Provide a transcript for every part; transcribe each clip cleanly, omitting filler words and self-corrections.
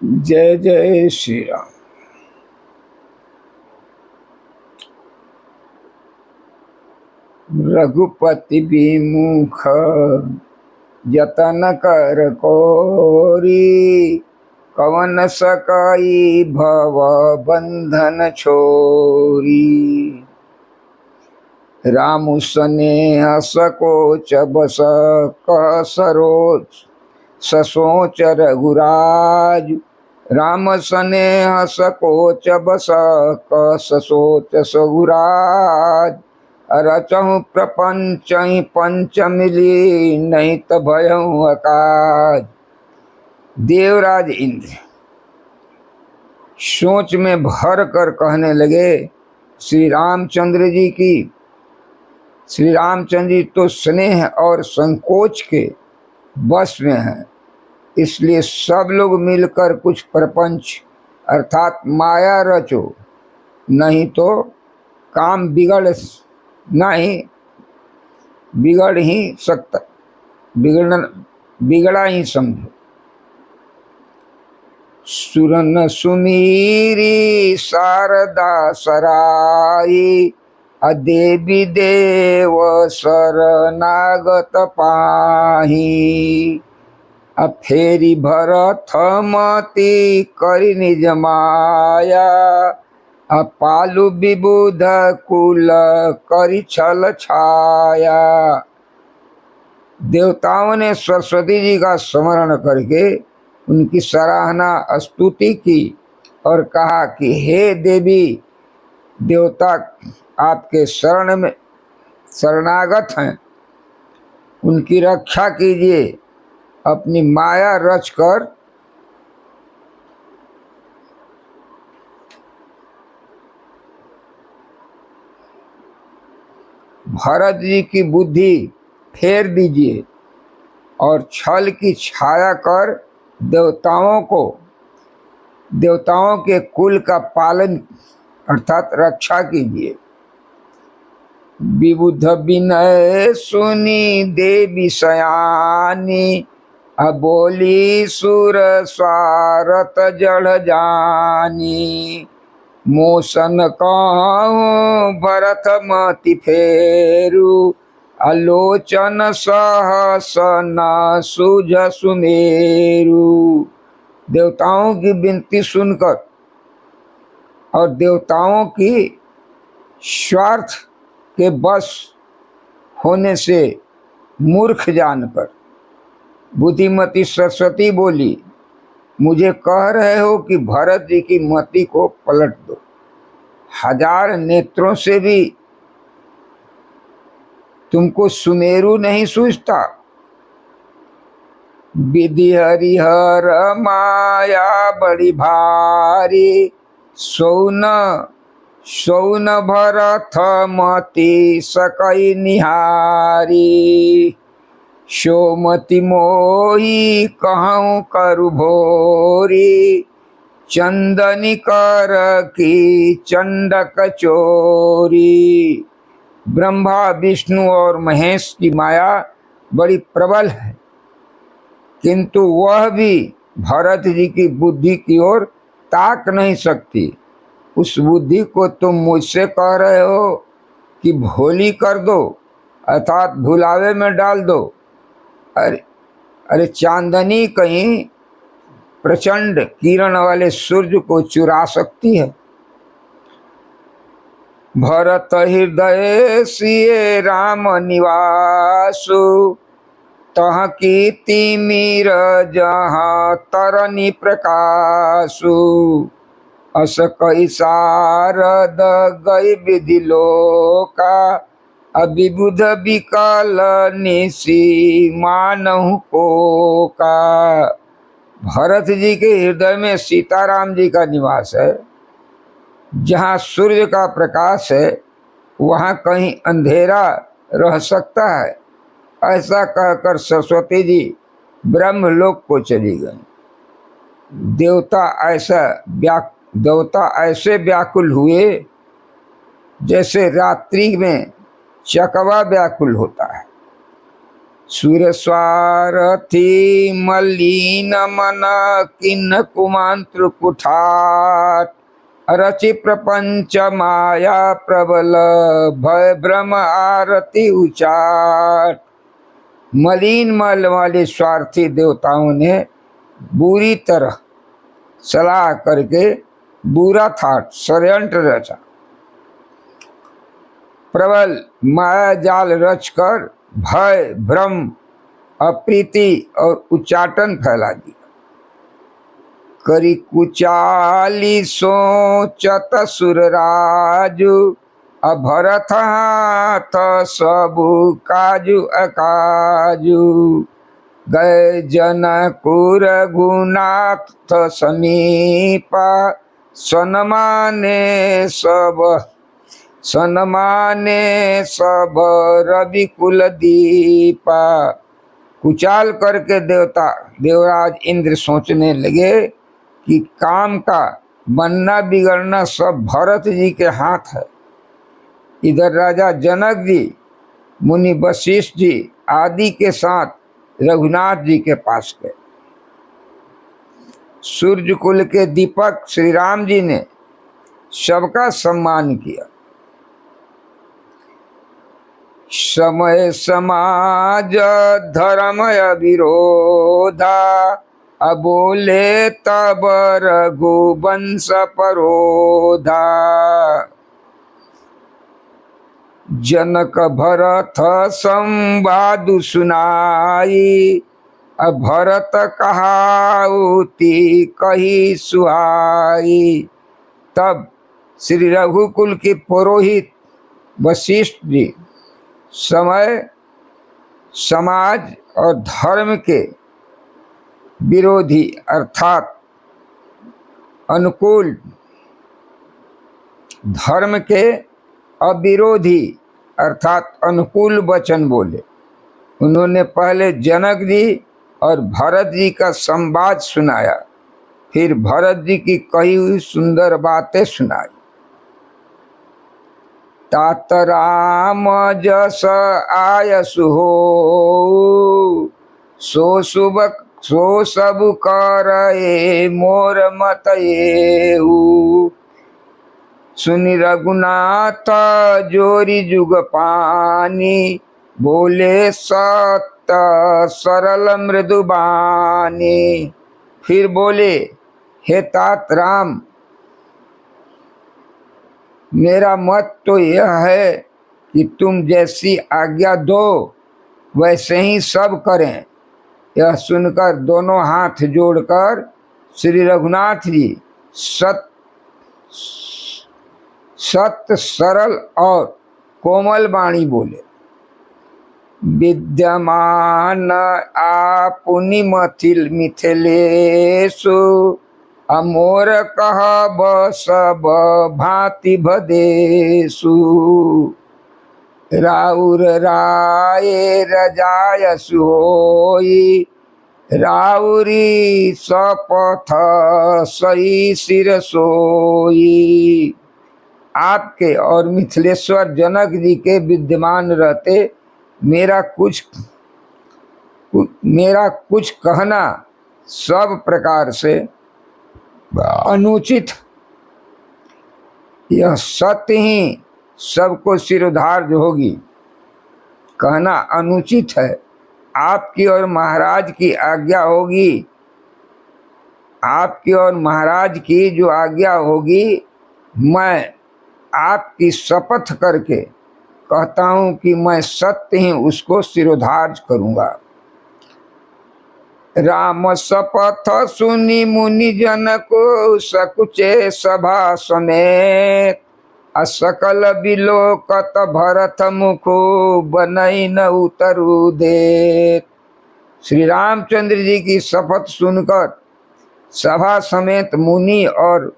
जय जय श्री राम। रघुपति विमुख जतन कर कोरी, कवन सकाई भव बंधन छोरी। राम स्नेह सकोच बस कह सरोज, ससोच रघुराज। राम स्नेह सकोच बस कह ससोच सघुराज। रचहु प्रपंच पंच मिली, नहीं तो भयहु अकाज। देवराज इंद्र सोच में भर कर कहने लगे, श्री रामचंद्र जी की। श्री रामचंद्र जी तो स्नेह और संकोच के बस में हैं, इसलिए सब लोग मिलकर कुछ प्रपंच अर्थात माया रचो, नहीं तो काम बिगड़ ही सकता, बिगड़ा ही समझो। सुरन सुमीरी शारदा सराई, अदेवी देव शरणागत पाही। फेरी भरत मति करि निज माया, पालु विबुध कुल करि छल छाया। देवताओं ने सरस्वती जी का स्मरण करके उनकी सराहना स्तुति की और कहा कि हे देवी, देवता आपके शरण में शरणागत हैं, उनकी रक्षा कीजिए। अपनी माया रचकर भरत जी की बुद्धि फेर दीजिए और छल की छाया कर देवताओं के कुल का पालन अर्थात रक्षा कीजिए। विबुध विनय सुनी देवी सयानी, अबोली सुर स्वारत जड़ जानी। मोसन कहूँ भरत मति फेरू, आलोचन सहस न सूझ सुमेरु। देवताओं की विनती सुनकर और देवताओं की स्वार्थ के बस होने से मूर्ख जानकर बुद्धिमती सरस्वती बोली, मुझे कह रहे हो कि भरत जी की मति को पलट दो। हजार नेत्रों से भी तुमको सुमेरु नहीं सूझता। विधि हरिहर माया बड़ी भारी, सौन भरत मति सकई निहारी। सोमति मोही कहूँ करु भोरी, चंदनी कर की चंडक चोरी। ब्रह्मा विष्णु और महेश की माया बड़ी प्रबल है, किंतु वह भी भरत जी की बुद्धि की ओर ताक नहीं सकती। उस बुद्धि को तुम मुझसे कह रहे हो कि भोली कर दो अर्थात भुलावे में डाल दो। अरे चांदनी कहीं प्रचंड किरण वाले सूर्य को चुरा सकती है। भरत हृदय सिए राम निवासु, तह की तिमिर जहाँ तरनी प्रकाशु। अस कई शारद गई विधि लोका, अभिबुध विकल निशी मानहु को का। भरत जी के हृदय में सीताराम जी का निवास है। जहाँ सूर्य का प्रकाश है वहाँ कहीं अंधेरा रह सकता है। ऐसा कहकर सरस्वती जी ब्रह्मलोक को चली गई। देवता ऐसे व्याकुल हुए जैसे रात्रि में चकवा व्याकुल होता है। सुरस्वारथी मलिन मन किन्न कुमंत्र कुठार रचि प्रपंच माया प्रबल भय भ्रम आरती उचाट। मलिन मल वाले स्वार्थी देवताओं ने बुरी तरह सलाह करके बुरा था षड्यंत्र रचा, प्रबल माया जाल रचकर भय भ्रम अप्रीति और उच्चाटन फैला दिया। करी कुचाली सोचत सुरराजु अभरत हाथ सबु काजु अकाजु। गए जनकुर गुनाथ समीपा सनमाने सब रवि कुल दीपा। कुचाल करके देवराज इंद्र सोचने लगे कि काम का बनना बिगड़ना सब भरत जी के हाथ है। इधर राजा जनक जी, मुनि वशिष्ठ जी आदि के साथ रघुनाथ जी के पास गए। सूर्य कुल के दीपक श्री राम जी ने सबका सम्मान किया। समय समाज धर्म विरोधा अबोले तब रघुवंश परोधा। जनक भरत संवाद सुनाई भरत कहाउती कही सुहाई। तब श्री रघुकुल के पुरोहित वशिष्ठ जी समय समाज और धर्म के विरोधी अर्थात अनुकूल, धर्म के अविरोधी अर्थात अनुकूल वचन बोले। उन्होंने पहले जनक जी और भरत जी का संवाद सुनाया, फिर भरत जी की कही हुई सुंदर बातें सुनाई। तात राम जस आयसु हो सो सब करे मोर मत येहू। सुनि रघुनाथ जोरी जुग पानी बोले सत्य सरल मृदु बानी। फिर बोले, हे तात राम, मेरा मत तो यह है कि तुम जैसी आज्ञा दो वैसे ही सब करें। यह सुनकर दोनों हाथ जोड़कर श्री रघुनाथ जी सत्य सरल और कोमल वाणी बोले। विद्यमान आपुनि मिथिलेशु अमोर कहब सब भांति भदेशु। राउर राय रजायसु होई राउरी सपथ सही सिर सोई। आपके और मिथिलेश्वर जनक जी के विद्यमान रहते मेरा कुछ कहना सब प्रकार से अनुचित। यह सत्य ही सबको सिरोधार होगी, कहना अनुचित है। आपकी और महाराज की आज्ञा होगी, आपकी और महाराज की जो आज्ञा होगी, मैं आपकी शपथ करके कहता हूँ कि मैं सत्य ही उसको सिरोधार करूँगा। राम शपथ सुनी मुनि जन को सकुचे सभा समेत। असकल बिलोकत भरत मुखो बनई न उतरु देत। श्री रामचंद्र जी की शपथ सुनकर सभा समेत मुनि और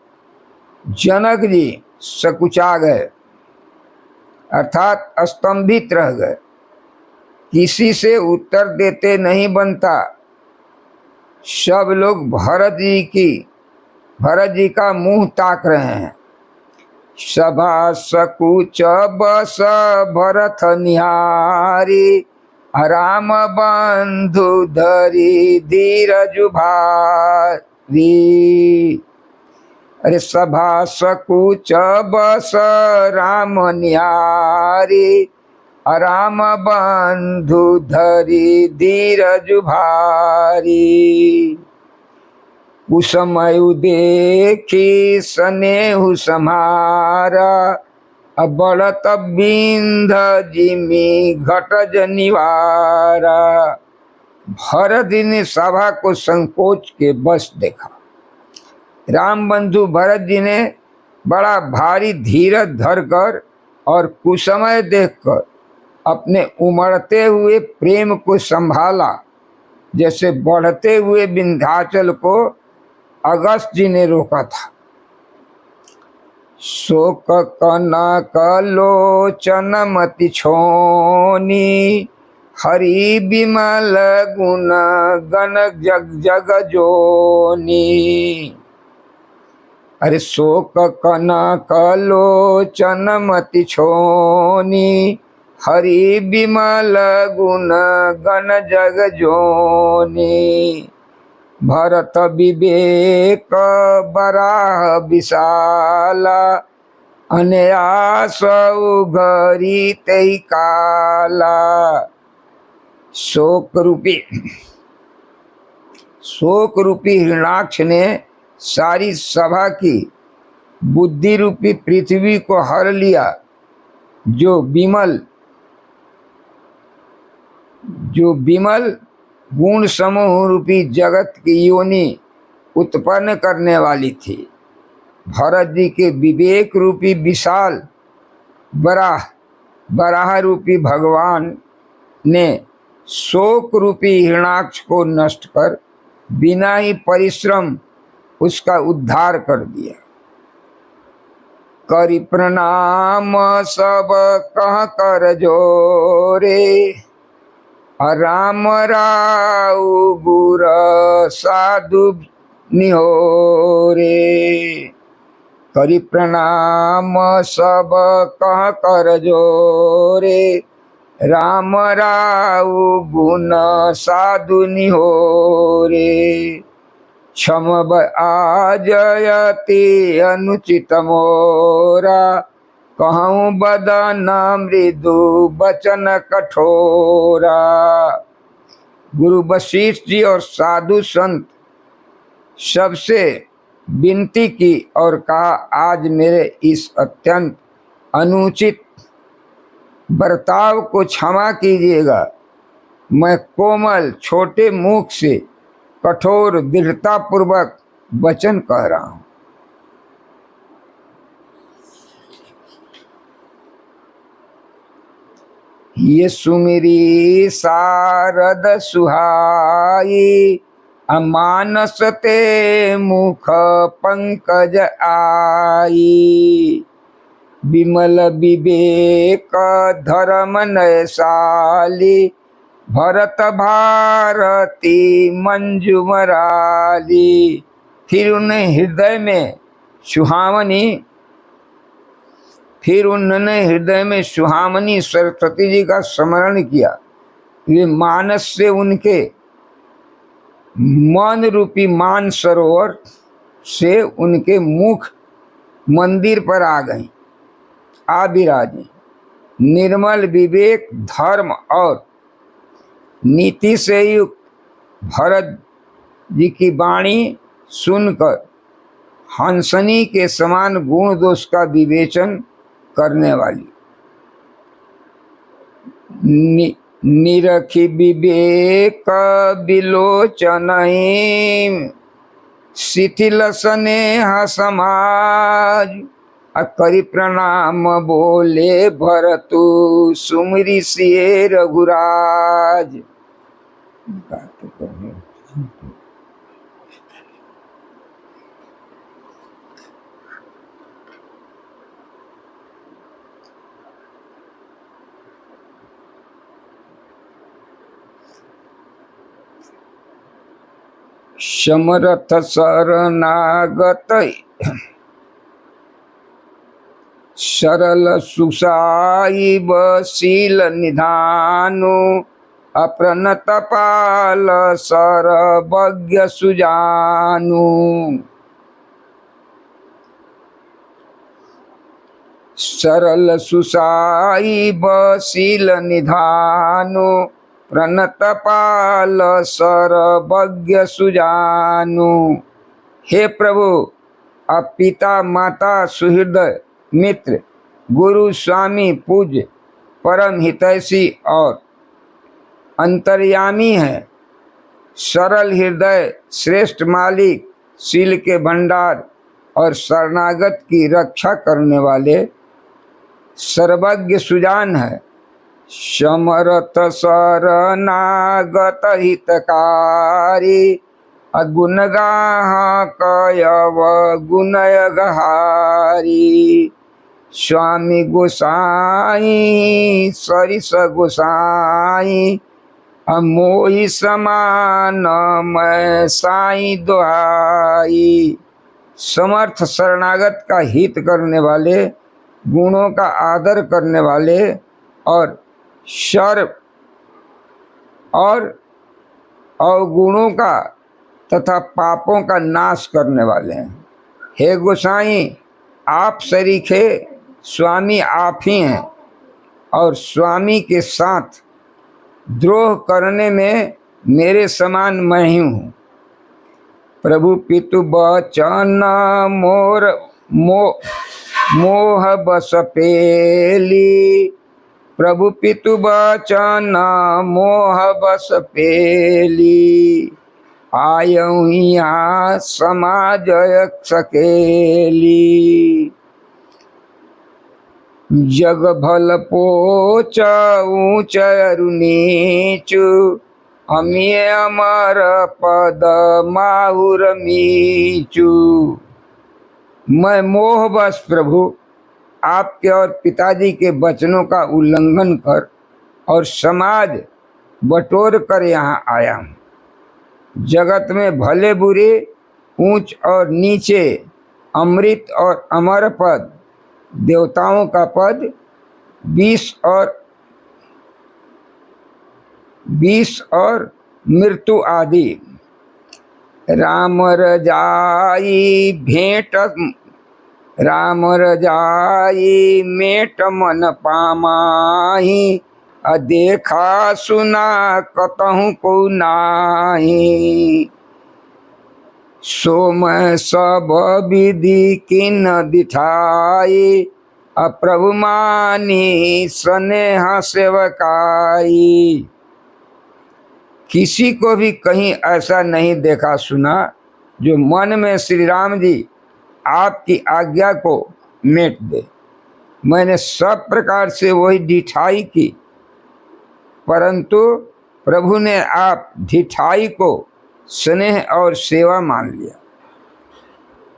जनक जी सकुचा गए, अर्थात स्तंभित रह गए। किसी से उत्तर देते नहीं बनता। सब लोग भरत जी का मुंह ताक रहे हैं। सभा सकुच बस भरत निहारी राम बंधु धरी धीरज भारी। अरे सभा सकुच बस राम न्यारी, राम बंधु धरी धीरज भारी। कुसमयु देखी स्नेहु समारा, बढ़त बिंध जिमी घटज निवारा। भरत ने सभा को संकोच के बस देखा। राम बंधु भरत जी ने बड़ा भारी धीरज धरकर और कुसमय देखकर अपने उमड़ते हुए प्रेम को संभाला, जैसे बढ़ते हुए विंध्याचल को अगस्त जी ने रोका था। शोक कनक लोचन मति छोनी, हरि विमल गुण गण जग जग जोनी। अरे शोक कनक लोचन मति छोनी, हरि विमल गुण गण जग जोनी। भरत विवेक बराह विशाला, अनयास उघरी तई काला। शोक रूपी हिरणाक्ष ने सारी सभा की बुद्धि रूपी पृथ्वी को हर लिया। जो विमल गुण समूह रूपी जगत की योनि उत्पन्न करने वाली थी। भरत जी के विवेक रूपी विशाल बराह रूपी भगवान ने शोक रूपी हिरणाक्ष को नष्ट कर बिना ही परिश्रम उसका उद्धार कर दिया। करि प्रणाम सब कह कर जोरे, राम राउ गुर साधु निहोरे। करि प्रणाम सब कह कर जोरे, राम राउ गुण साधु निहोरे। क्षमब आजयति अनुचित मोरा, कहूँ बदन मृदु बचन कठोरा। गुरु वशिष्ठ जी और साधु संत सबसे विनती की और कहा, आज मेरे इस अत्यंत अनुचित बर्ताव को क्षमा कीजिएगा। मैं कोमल छोटे मुख से कठोर दृढ़ता पूर्वक वचन कह रहा हूं। ये सुमिरी शारद सुहाई, अमानस ते मुख पंकज आई। विमल विवेक धर्म नयशाली, भरत भारती मंजुमराली। फिर उन्होंने हृदय में सुहामनी सरस्वती जी का स्मरण किया। वे मानस से उनके मन रूपी मान सरोवर से उनके मुख मंदिर पर आ गई, आ विराजी। निर्मल विवेक धर्म और नीति से युक्त भरत जी की वाणी सुनकर हंसनी के समान गुण दोष का विवेचन करने वाली, निरखी विवेक विलोचन शिथिल स्नेह समाज। करि प्रणाम बोले भरतु, सुमिरि सिए रघुराज। समरथ शरणागत सरल सुसाइब शील निधानु, अप्रणत पाल सर्वज्ञ सुजानु। सरल सुसाई बशील निधानु, प्रणत पाल सर्वज्ञ सुजानु। हे प्रभु, आप पिता माता सुहृदय मित्र गुरु स्वामी पूज्य परम हितैषी और अंतर्यामी है। सरल हृदय श्रेष्ठ मालिक, शील के भंडार और शरणागत की रक्षा करने वाले सर्वज्ञ सुजान है। समरथ शरणागत हितकारी, अगुण गाहकयव गुणय गहारी। स्वामी गोसाई सरिस गोसाई, अमोहि समान मैं साई दुहाई। समर्थ शरणागत का हित करने वाले, गुणों का आदर करने वाले और सर्व और अवगुणों का तथा पापों का नाश करने वाले हैं। हे गोसाई, आप सरीखे स्वामी आप ही हैं और स्वामी के साथ द्रोह करने में मेरे समान मैं ही हूँ। प्रभु पितु बचन मोह बस पेली, प्रभु पितु बचन मोह बस पेली। आयऊ यहाँ समाज सकेली, जग भल पोच ऊंच अरु नीचु, अमिय अमर पद माहुर मीचु। मैं मोहवश प्रभु आपके और पिताजी के वचनों का उल्लंघन कर और समाज बटोर कर यहाँ आया हूँ। जगत में भले बुरे, ऊंच और नीचे, अमृत और अमर पद, देवताओं का पद, विष और मृत्यु आदि। राम रजाई भेंट, राम रजाई मेट मन पामाही, अदेखा सुना कतहु को नाही। सो मैं सब विधि किन दिठाई, अप्रभु मानी स्नेह सेवकाई। किसी को भी कहीं ऐसा नहीं देखा सुना जो मन में श्री राम जी आपकी आज्ञा को मेट दे। मैंने सब प्रकार से वही ढिठाई की, परंतु प्रभु ने आप ढिठाई को स्नेह और सेवा मान लिया।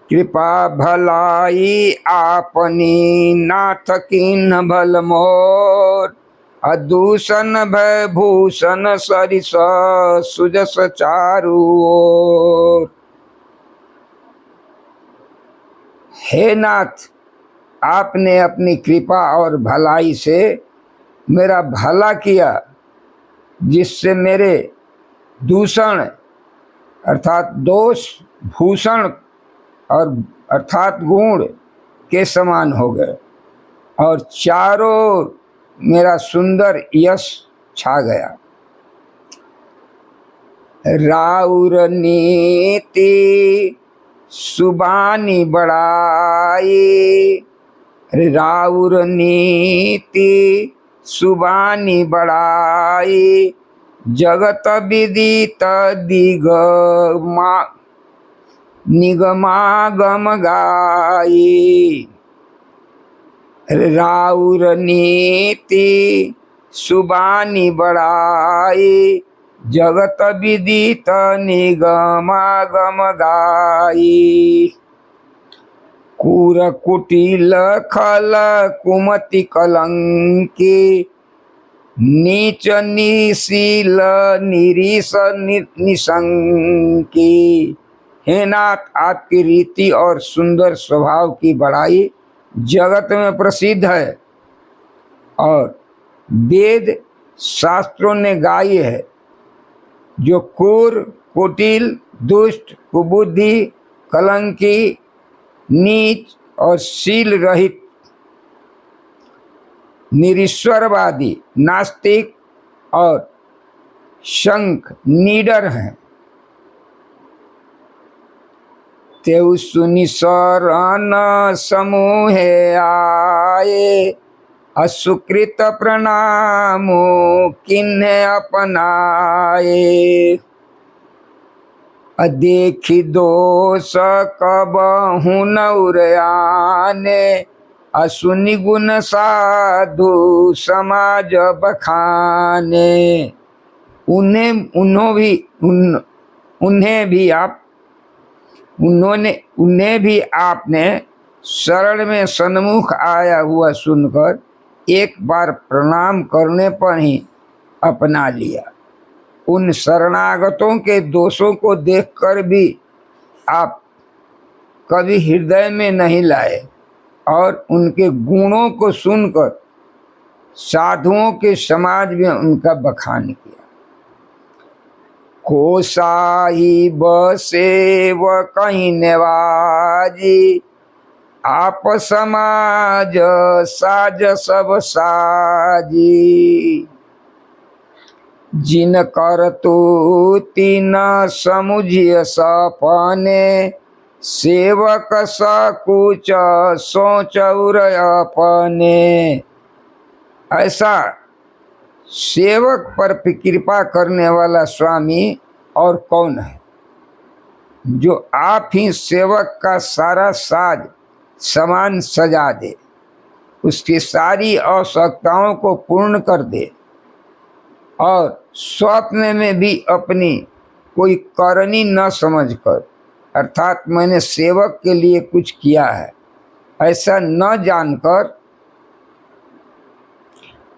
कृपा भलाई आपनी नाथ किन्ह भल मोर, अदूषण भय भूषण सरिस सुजस चारु ओर। हे नाथ, आपने अपनी कृपा और भलाई से मेरा भला किया, जिससे मेरे दूषण अर्थात दोष, भूषण और अर्थात गुण के समान हो गए और चारों मेरा सुंदर यश छा गया। राउर नीति सुबानी बड़ाई, राउर नीति सुबानी बड़ाई, जगत विदित निगमागम गाई। राउर नीति सुबानी बड़ाई, जगत विदित निगमागम गाई। कूर कुटिल खल कुमति कलंकी, नीच निशील निरीश निशंकी। हे नाथ, आपकी रीति और सुंदर स्वभाव की बड़ाई जगत में प्रसिद्ध है और वेद शास्त्रों ने गाई है, जो क्रूर, कुटिल, दुष्ट, कुबुद्धि, कलंकी, नीच और शील रहित, निरीश्वरवादी, नास्तिक और शंख निडर हैं। तेउ सुनि शरण समूहे आए, असुकृत प्रणाम किन्हे अपनाए। देखि दोष कबहु नउर आने, असुनि गुण साधु समाज बखाने। उन्हें भी आपने शरण में सन्मुख आया हुआ सुनकर एक बार प्रणाम करने पर ही अपना लिया। उन शरणागतों के दोषों को देखकर भी आप कभी हृदय में नहीं लाए और उनके गुणों को सुनकर साधुओं के समाज में उनका बखान किया। को साहिब सेव कहीं नवाजी, आप समाज साज सब साजी। जिन कर तू तीन समुझिय सपने, सेवक सकुच सोच अपने। ऐसा सेवक पर कृपा करने वाला स्वामी और कौन है, जो आप ही सेवक का सारा साज सामान सजा दे, उसकी सारी आवश्यकताओं को पूर्ण कर दे और स्वप्न में भी अपनी कोई करनी न समझकर, अर्थात मैंने सेवक के लिए कुछ किया है ऐसा न जानकर,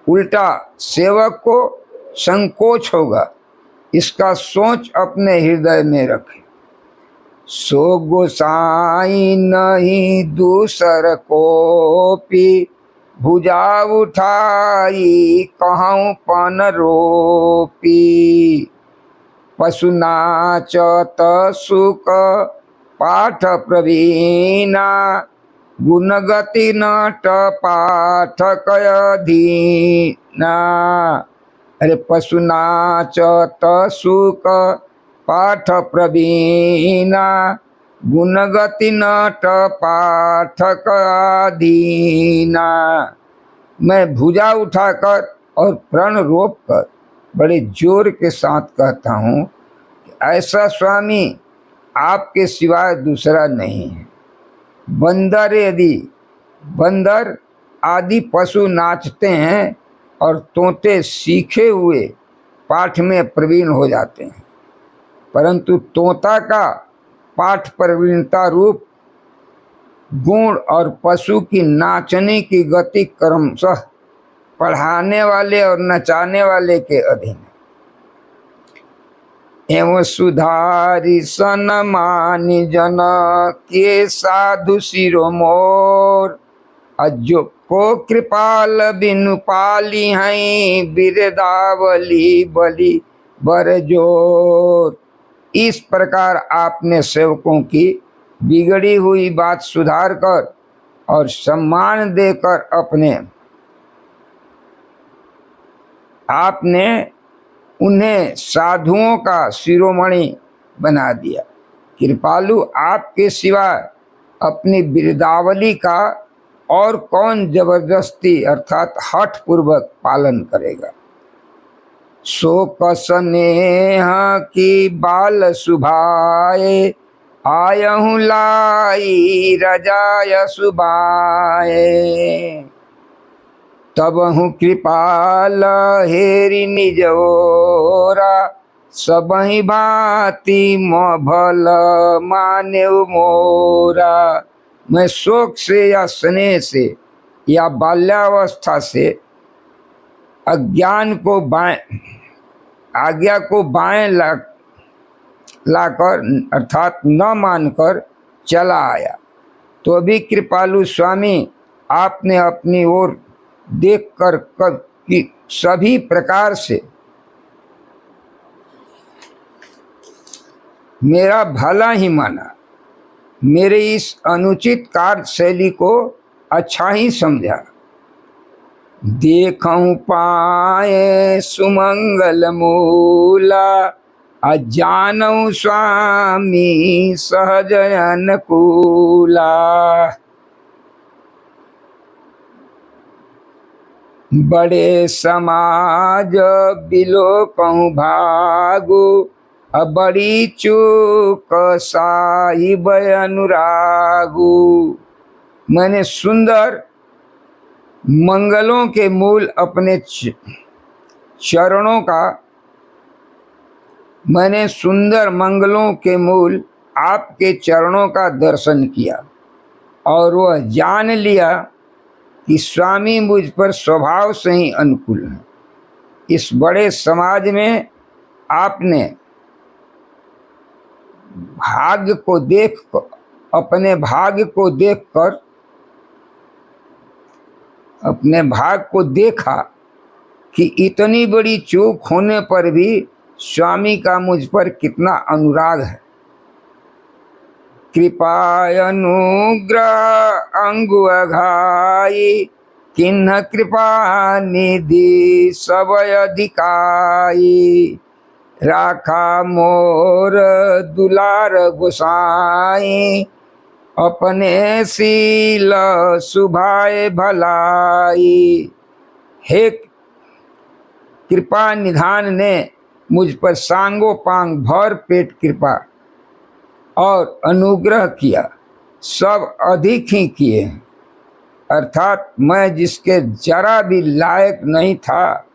उल्टा सेवक को संकोच होगा, इसका सोच अपने हृदय में रखे। सो गोसाई नहीं दूसर को पी, भुजा उठाई कहूँ पन रोपी। पशु नाचत सुख पाठ प्रवीणा, गुणगति नट पाठक अधीना। अरे पशु नाचत सुख पाठ प्रवीणा, गुणगति नट पाठक अधीना। मैं भुजा उठाकर और प्रण रोप कर बड़े जोर के साथ कहता हूँ कि ऐसा स्वामी आपके सिवाय दूसरा नहीं है। बंदर आदि पशु नाचते हैं और तोते सीखे हुए पाठ में प्रवीण हो जाते हैं, परंतु तोता का पाठ प्रवीणता रूप गुण और पशु की नाचने की गति क्रमशः पढ़ाने वाले और नचाने वाले के अधीन। एवं सुधारी सनमानि जन के साधु शिरोमोर, अजो को कृपाल बिनु पाली हैं, बिरदावली बलि बरजोर। इस प्रकार आपने सेवकों की बिगड़ी हुई बात सुधार कर और सम्मान देकर आपने उन्हें साधुओं का शिरोमणि बना दिया। कृपालु आपके सिवाय अपनी बिरदावली का और कौन जबरदस्ती अर्थात हठ पूर्वक पालन करेगा। सो कसनेह की बाल सुभाए, आयहु लाई रजाय सुबाए। तबहु कृपाल हेरि निज ओरा, सबहि भांति भल माने मोरा। मैं शोक से या स्नेह से या बाल्यावस्था से अज्ञान को आज्ञा को बाएं लाकर अर्थात न मानकर चला आया, तो भी कृपालु स्वामी आपने अपनी ओर देखकर सभी प्रकार से मेरा भला ही माना, मेरे इस अनुचित कार्य शैली को अच्छा ही समझा। देखऊं पाए सुमंगल मूला, अजानऊ स्वामी सहज अनुकूला। बड़े समाज बिलोकऊं भागु, बड़ी चूक साहिब अनुरागु। मैंने सुंदर मंगलों के मूल अपने चरणों का, मैंने सुंदर मंगलों के मूल आपके चरणों का दर्शन किया और वह जान लिया कि स्वामी मुझ पर स्वभाव से ही अनुकूल है। इस बड़े समाज में आपने भाग्य को देखकर, अपने भाग्य को देखकर, अपने भाग्य को देखा कि इतनी बड़ी चूक होने पर भी स्वामी का मुझ पर कितना अनुराग है। कृपा अनुग्रह अंगु अघाई, किन्ह कृपा निधि सब अधिकाई। राखा मोर दुलार गोसाई, अपने सील सुभाए भलाई। हे कृपा निधान ने मुझ पर सांगो पांग भर पेट कृपा और अनुग्रह किया, सब अधिक ही किए। अर्थात मैं जिसके जरा भी लायक नहीं था,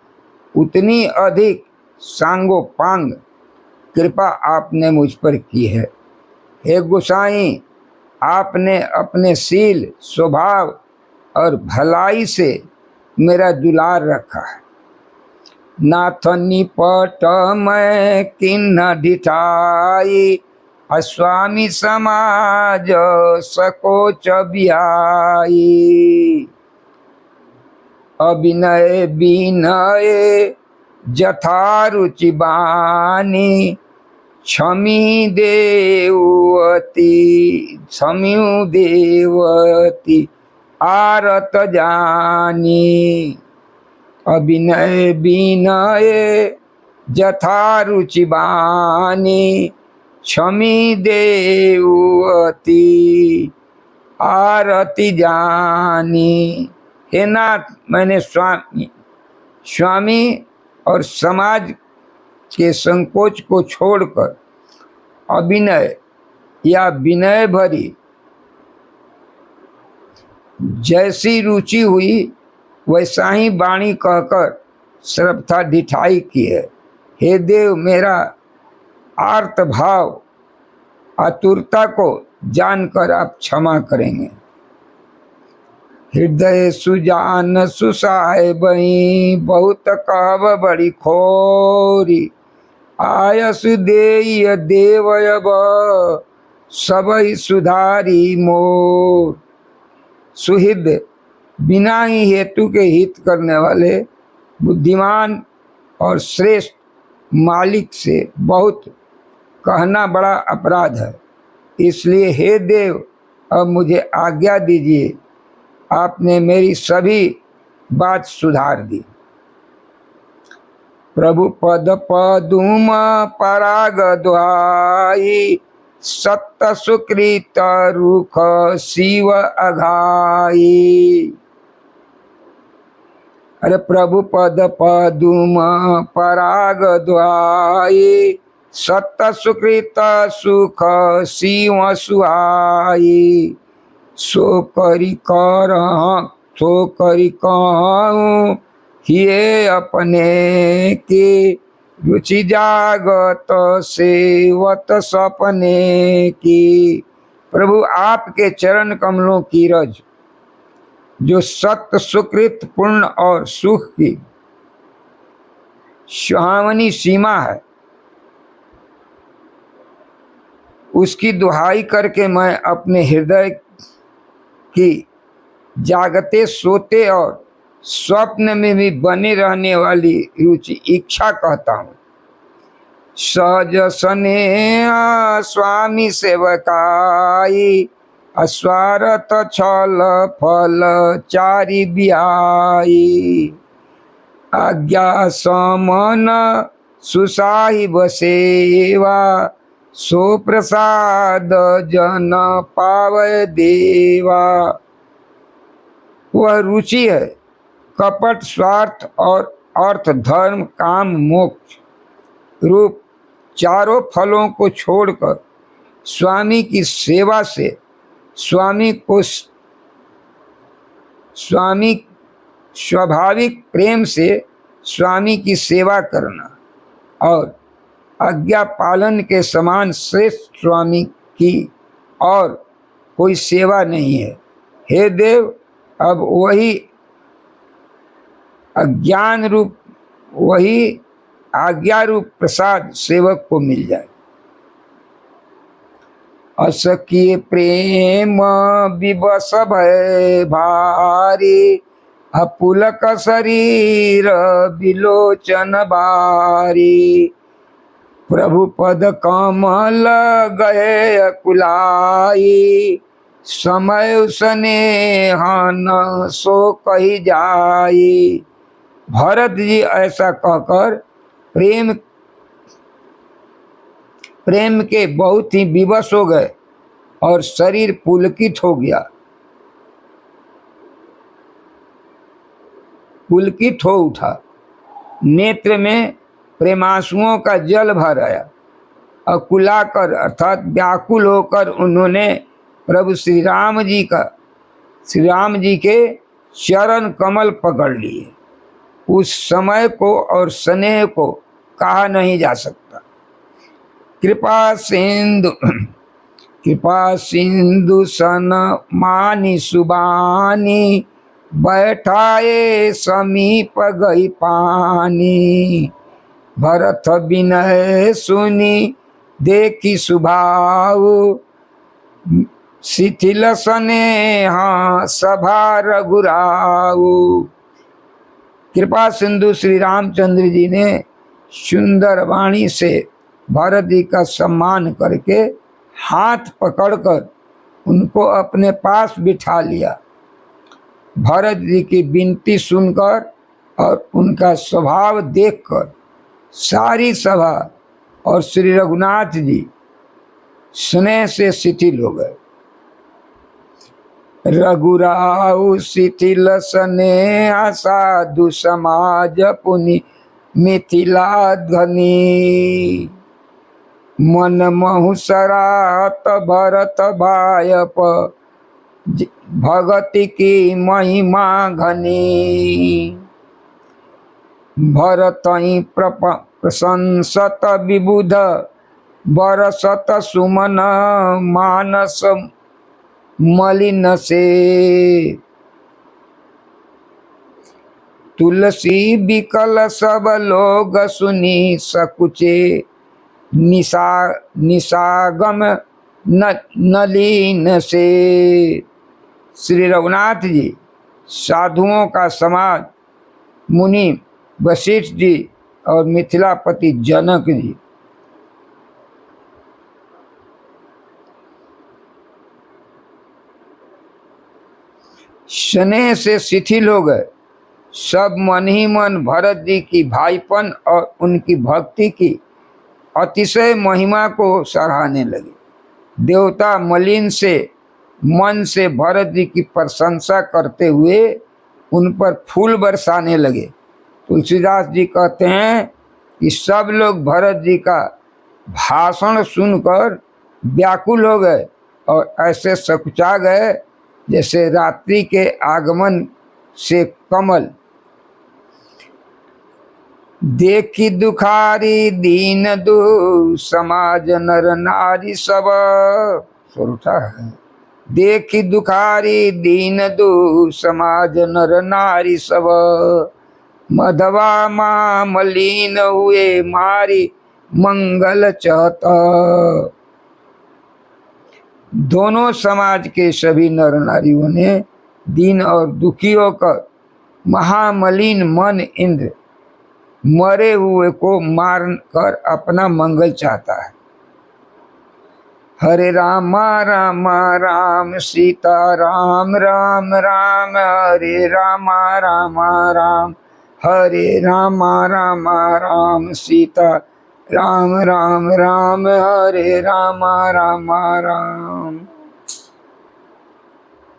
उतनी अधिक सांगो पांग कृपा आपने मुझ पर की है। हे गोसाई, आपने अपने शील, स्वभाव और भलाई से मेरा दुलार रखा है। नाथ निपट मैं किन्ह ढिठाई, स्वामी समाज सकोच बियाई। अभिनय विनय जथा रुचि बानी, क्षमी देवती क्षम्यु देवती आरत जानी। अभिनय विनय जथा रुचि बानी, क्षमी देवती आरती जानी। हे नाथ, मैंने स्वामी और समाज के संकोच को छोड़कर अभिनय या विनय भरी जैसी रुचि हुई वैसा ही वाणी कहकर श्रद्धा ढिठाई की है। हे देव, मेरा आर्त भाव आतुरता को जानकर आप क्षमा करेंगे। हृदय सुजान सुसाय बही, बहुत कहब बड़ी खोरी। आयस देय देवयब सबई सुधारी मोर। सुहृद, बिना ही हेतु के हित करने वाले बुद्धिमान और श्रेष्ठ मालिक से बहुत कहना बड़ा अपराध है। इसलिए हे देव, अब मुझे आज्ञा दीजिए। आपने मेरी सभी बात सुधार दी। प्रभु पद पदुम पराग दुहाई, सत्य सुकृत रुख शिव अघाई। अरे प्रभु पद पदुम पराग दुहाई, सत्य सुकृत सुख शिव सुहाई। सो करी कहूँ हिये अपने की, रुचि जागत सेवत सपने की। प्रभु, आपके चरण कमलों की रज जो सत्य सुकृत पूर्ण और सुख की सुहावनी सीमा है, उसकी दुहाई करके मैं अपने हृदय की जागते सोते और स्वप्न में भी बने रहने वाली रुचि इच्छा कहता हूँ। सहज स्नेह स्वामी सेवकाई, अस्वार्थ छल फल चारि बियाई। आज्ञा समन सुसाहिब सेवा, सो प्रसाद जन पावै देवा। वह रुचि है कपट स्वार्थ और अर्थ धर्म काम मोक्ष रूप चारों फलों को छोड़कर स्वामी की सेवा से स्वामी स्वाभाविक प्रेम से स्वामी की सेवा करना और आज्ञा पालन के समान श्रेष्ठ स्वामी की और कोई सेवा नहीं है। हे देव, अब वही आज्ञा रूप प्रसाद सेवक को मिल जाए। असकीय प्रेम विवश भय भारी, अपुलक शरीर विलोचन बारी। प्रभु पद कमल गए अकुलाई, समय स्नेह न सो कही जाई। भरत जी ऐसा कहकर प्रेम के बहुत ही विवश हो गए और शरीर पुलकित हो गया, पुलकित हो उठा। नेत्र में प्रेमांसुओं का जल भर आया। अकुलाकर अर्थात व्याकुल होकर उन्होंने प्रभु श्री राम जी के चरण कमल पकड़ लिए। उस समय को और स्नेह को कहा नहीं जा सकता। कृपा सिंधु सन मानी सुबानी, बैठाए समीप गई पानी। भरत विनय सुनी देखी सुभाव, शिथिल स्नेह सभा रघुराऊ। कृपा सिंधु श्री रामचंद्र जी ने सुंदर वाणी से भरत जी का सम्मान करके हाथ पकड़कर उनको अपने पास बिठा लिया। भरत जी की विनती सुनकर और उनका स्वभाव देखकर सारी सभा और श्री रघुनाथ जी स्नेह से शिथिल हो गए। रघुराऊ शिथिल स्नेह साधु समाज पुनि मिथिला धनी। मन महु सरात भरत भायप, भगति की महिमा घनी। भरतहि प्रशंसत विबुध, बरसत सुमन मानस मलिन से। तुलसी बिकल सब लोग सुनी सकुचे, निसागम नलीन से। श्री रघुनाथ जी, साधुओं का समाज, मुनि वशिष्ठ जी और मिथिलापति जनक जी स्नेह से शिथिल हो गए। सब मन ही मन भरत जी की भाईपन और उनकी भक्ति की अतिशय महिमा को सराहने लगे। देवता मलिन से मन से भरत जी की प्रशंसा करते हुए उन पर फूल बरसाने लगे। तुलसीदास जी कहते हैं कि सब लोग भरत जी का भाषण सुनकर व्याकुल हो गए और ऐसे सकुचा गए जैसे रात्रि के आगमन से कमल। देखी दुखारी दीन दु समाज नर नारी सब, स्वरूठा है। देखी दुखारी दीन दु समाज नर नारी सब, मधवा माँ मलिन हुए मारी मंगल चाहता। दोनों समाज के सभी नर नारियों ने दीन और दुखी होकर महामलिन मन इंद्र मरे हुए को मार कर अपना मंगल चाहता है। हरे राम राम राम सीता राम राम राम, हरे राम राम राम, हरे राम राम राम सीता राम राम राम, हरे राम राम राम।